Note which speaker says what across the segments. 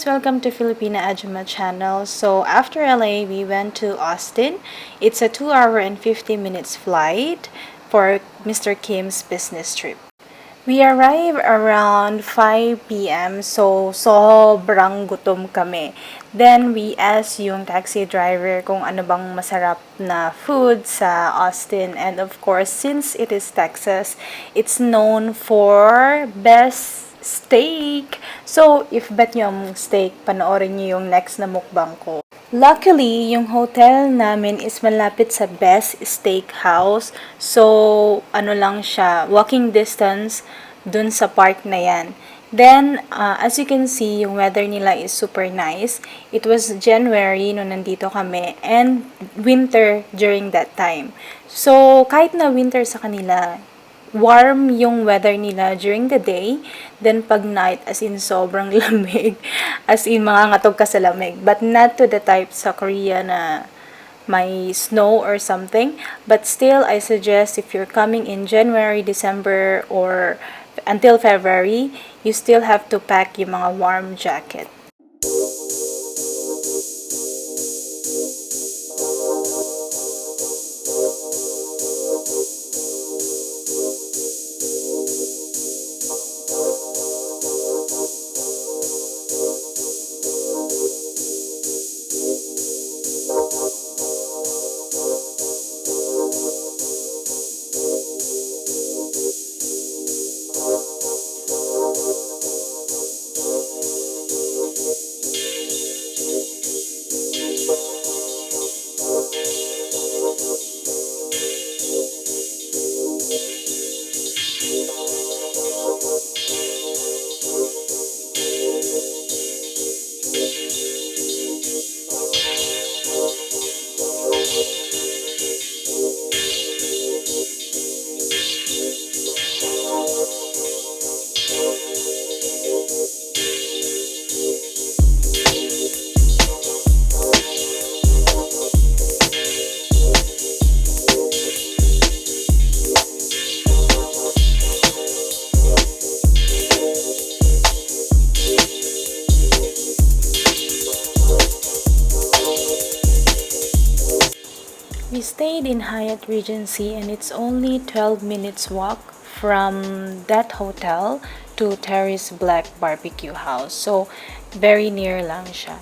Speaker 1: guys! Welcome to Filipina Ajuma channel. So after LA, we went to Austin. It's a 2 hour and 50 minutes flight for Mr. Kim's business trip. We arrived around 5 p.m. So sobrang gutom kami. Then we asked yung taxi driver kung ano bang masarap na food sa Austin. And of course, since it is Texas, it's known for best steak. So, if bet nyo ang steak, panoorin nyo yung next na mukbang ko. Luckily, yung hotel namin is malapit sa best steakhouse. So, ano lang siya, walking distance dun sa park na yan. Then, as you can see, yung weather nila is super nice. It was January nung nandito kami and winter during that time. So, kahit na winter sa kanila, warm yung weather nila during the day, then pag night, as in sobrang lamig, as in mga ngatog ka sa lamig, but not to the type sa Korea na may snow or something. But still, I suggest if you're coming in January, December, or until February, you still have to pack yung mga warm jacket. We stayed in Hyatt Regency and it's only 12 minutes walk from that hotel to Terry's Black Barbecue House. So, very near lang siya.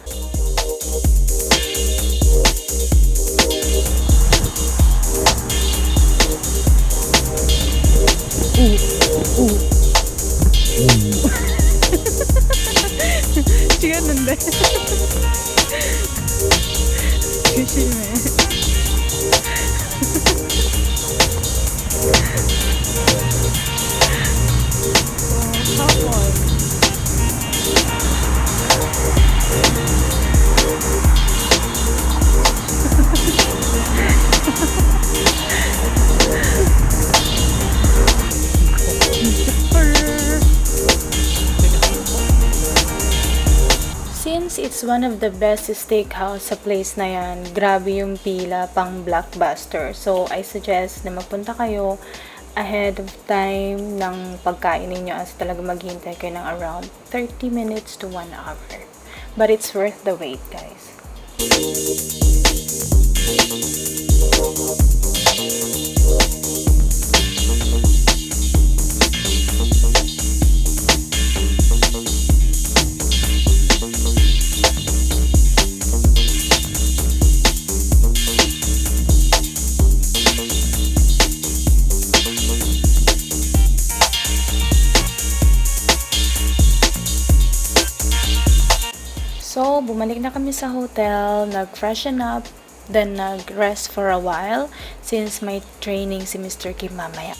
Speaker 1: 찍었는데. 조심해. Since it's one of the best steakhouse sa place na yan, grabe yung pila pang blockbuster. So, I suggest na magpunta kayo ahead of time ng pagkain ninyo as talaga maghintay kayo ng around 30 minutes to 1 hour. But it's worth the wait, guys. So, bumalik na kami sa hotel, nag-freshen up, then nag-rest for a while since may training si Mr. Kim mamaya.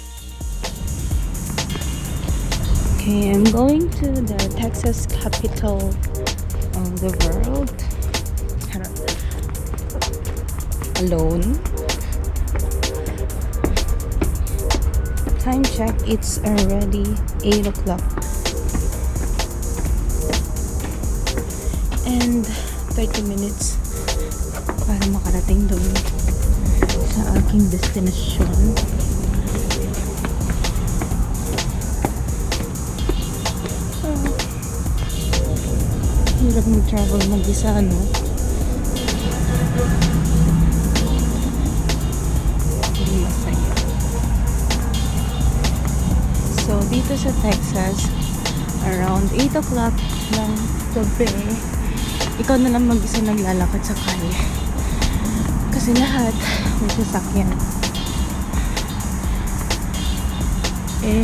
Speaker 1: Okay, I'm going to the Texas capital of the world. Alone. Time check, it's already 8 o'clock. And 30 minutes para makarating doon sa aking destination. hirap mag-travel mag-isa, no? Hindi masaya. So, dito sa Texas, around 8 o'clock ng gabi, ikaw na lang mag-isa naglalakad sa kalye. Kasi lahat may sasakyan.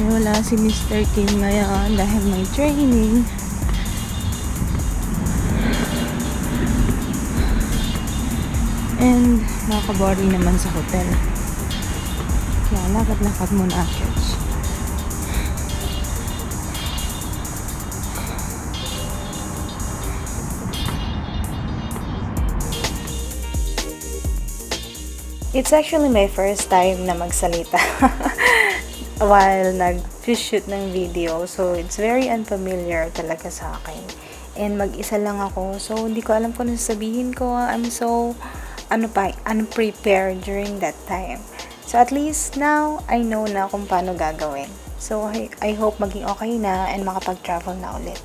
Speaker 1: Wala si Mr. Kim ngayon dahil may training. And nakaka-boring naman sa hotel. Kaya lakad-lakad muna agad. It's actually my first time na magsalita while nag-shoot ng video. So, it's very unfamiliar talaga sa akin. And mag-isa lang ako. So, hindi ko alam kung ano sasabihin ko. I'm so, unprepared during that time. So, at least now, I know na kung paano gagawin. So, I hope maging okay na and makapag-travel na ulit.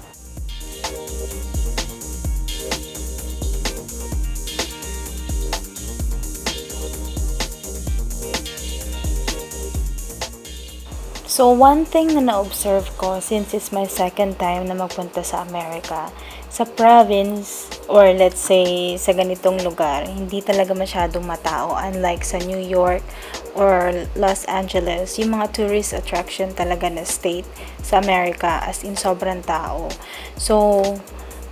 Speaker 1: So, one thing na na-observe ko since it's my second time na magpunta sa Amerika, sa province or let's say sa ganitong lugar, hindi talaga masyadong matao unlike sa New York or Los Angeles, yung mga tourist attraction talaga na state sa Amerika as in sobrang tao. So,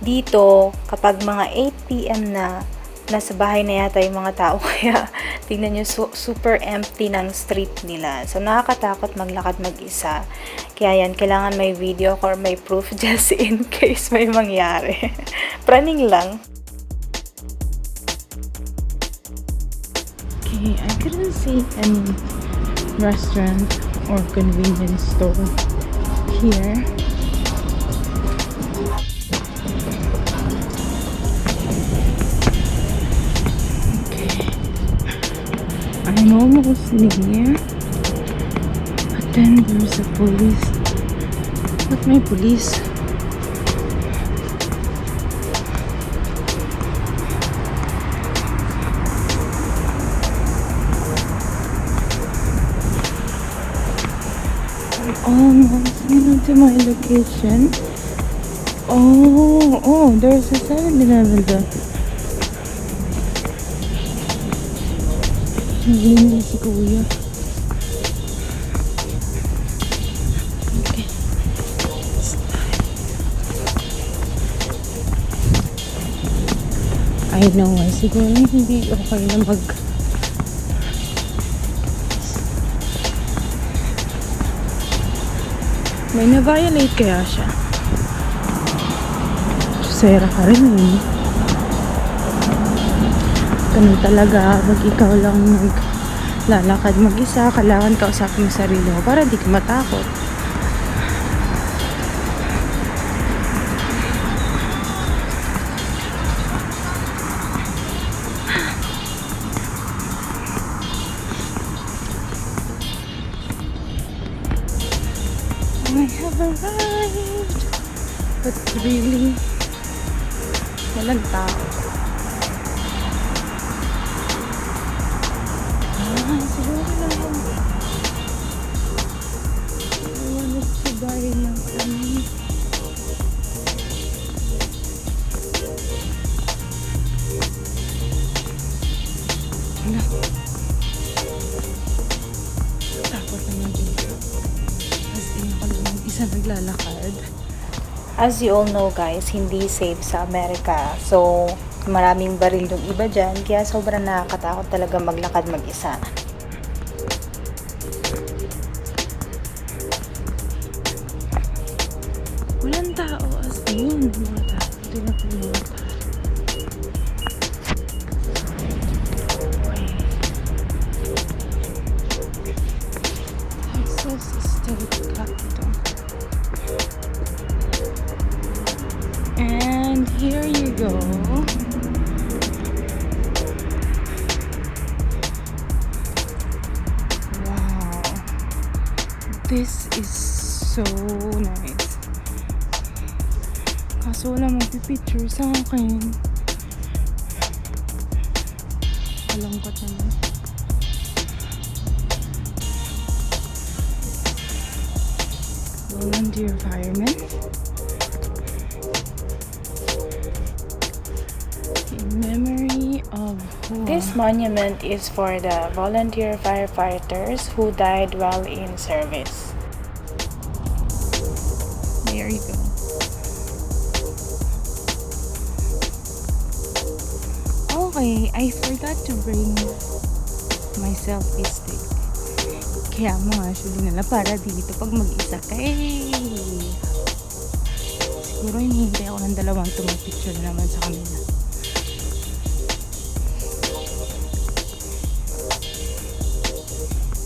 Speaker 1: dito kapag mga 8 PM na nasa bahay na yata yung mga tao kaya tingnan nyo super empty ng street nila. So nakakatakot maglakad mag-isa. Kaya yan, kailangan may video or may proof just in case may mangyari. Praning lang. Okay, I couldn't see any restaurant or convenience store here. I'm almost near, but then there's a police. What may police? I'm almost into my location. Oh, there's a 7-Eleven there. Hindi si Kuya. Okay. I know, siguro hindi okay na may na-violate kaya siya. Sera ka rin eh. Ganun talaga, pag ikaw lang naglalakad mag-isa, kailangan kausapin yung sarili mo para di ka matakot. I have arrived, but really, walang tao. Siguro lang I wanted to buy ng kami. Wala. Takot naman dito. As in ako lang isa naglalakad. As you all know guys, hindi safe sa Amerika. So, maraming baril yung iba dyan. Kaya sobrang nakakatakot talaga maglakad mag-isa. Walang tao as in. Mga tao. Tingnan ko yung mga tao. Texas State Capitol. And here you go. Wow. This is so nice. Kaso wala magpipicture sa akin. Malungkot naman. Volunteer firemen. In memory of who? This monument is for the volunteer firefighters who died while in service. There you go. Okay, I forgot to bring my selfie stick. Kaya mo actually nila para dito pag mag-isa ka siguro hinihintay ako ng dalawang tumapicture naman sa kanila.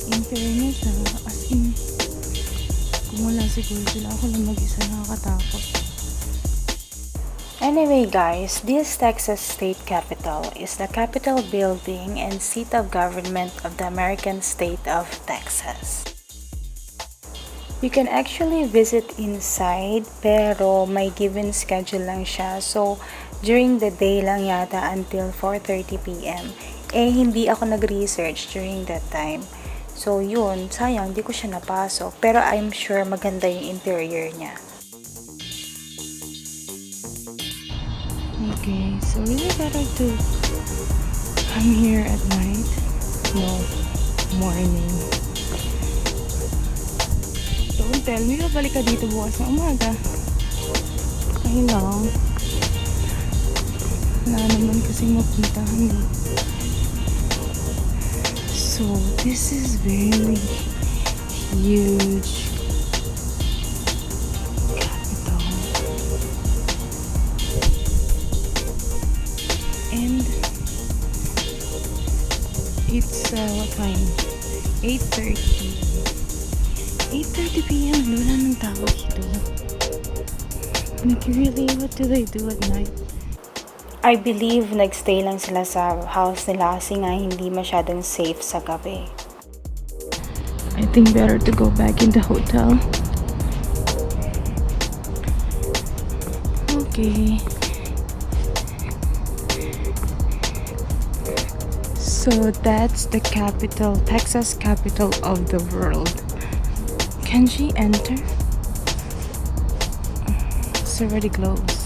Speaker 1: In fairness as in kung wala siguro sila ako lang mag-isa nakakatakot. Anyway guys, this Texas state capitol is the Capitol building and seat of government of the American state of Texas. You can actually visit inside pero may given schedule lang siya. So, during the day lang yata until 4:30 p.m. Hindi ako nag-research during that time. So, yun, sayang, di ko siya napasok. Pero I'm sure maganda yung interior niya. Okay, so really better to come here at night. No, morning. Don't tell me balik ka dito bukas na umaga. Ay lang. Wala naman kasi mapuntahan eh. So, this is very huge. And it's what time? 8:30 p.m. Wala nang tao dito. Like really, what do they do at night? I believe nagstay lang sila sa house nila kasi nga hindi masyadong safe sa gabi. I think better to go back in the hotel. Okay. So that's the capital, Texas capital of the world. Can she enter? It's already closed.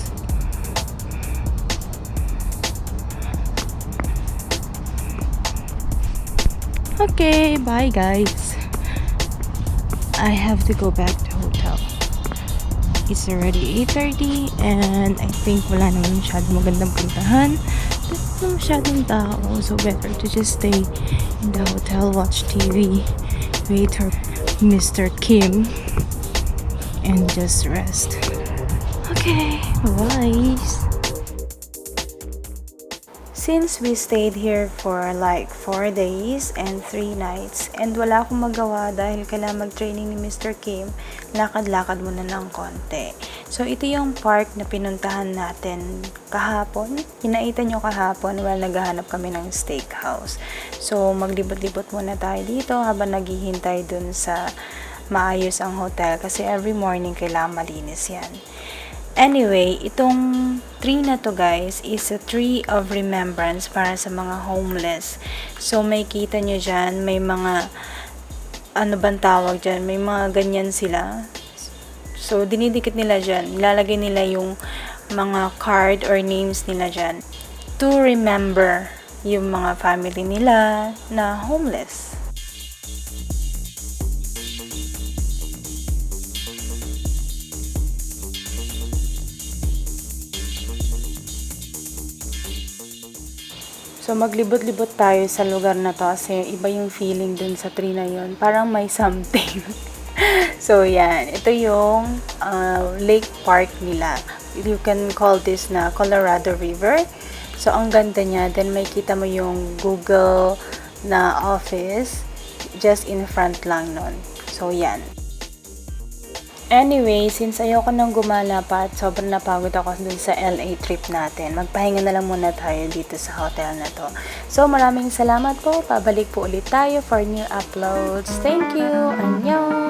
Speaker 1: Okay, bye guys. I have to go back to hotel. It's already 8:30 and I think wala naman masyadong magandang puntahan. Wala masyadong tao, so better to just stay in the hotel, watch TV, wait for Mr. Kim, and just rest. Okay, bye. Since we stayed here for like 4 days and 3 nights and wala akong magawa dahil kailangan mag-training ni Mr. Kim, lakad-lakad muna ng konti. So, ito yung park na pinuntahan natin kahapon. Hinaitan nyo kahapon while naghahanap kami ng steakhouse. So, maglibot-libot muna tayo dito habang naghihintay dun sa maayos ang hotel kasi every morning kailangan malinis yan. Anyway, itong tree na to guys is a tree of remembrance para sa mga homeless. So, may kita nyo dyan, may mga, ano bang tawag dyan, may mga ganyan sila. So, dinidikit nila dyan, ilalagay nila yung mga card or names nila dyan to remember yung mga family nila na homeless. So, maglibot-libot tayo sa lugar na to kasi iba yung feeling dun sa tree na yun. Parang may something. So, yan. Ito yung lake park nila. You can call this na Colorado River. So, ang ganda niya. Then, may kita mo yung Google na office just in front lang nun. So, yan. Anyway, since ayoko nang gumala pa at sobrang napagod ako dun sa LA trip natin, magpahinga na lang muna tayo dito sa hotel na to. So, maraming salamat po. Pabalik po ulit tayo for new uploads. Thank you. Annyeong!